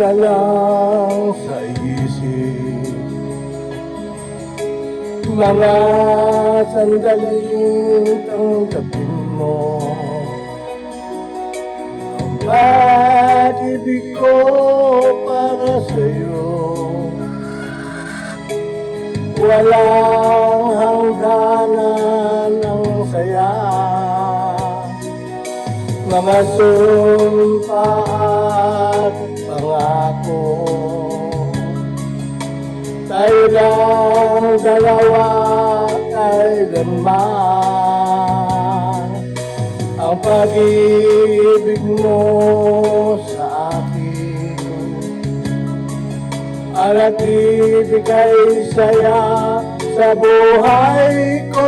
na lang sa isip mga sandaling tanggapin mo ang pag-ibig ko para sa'yo. Walang hangganan ng saya, mga sumpa at pangako. Tayo lang dalawa kailanman, ang pag-ibig mo sa akin at ibigay saya sa buhay ko.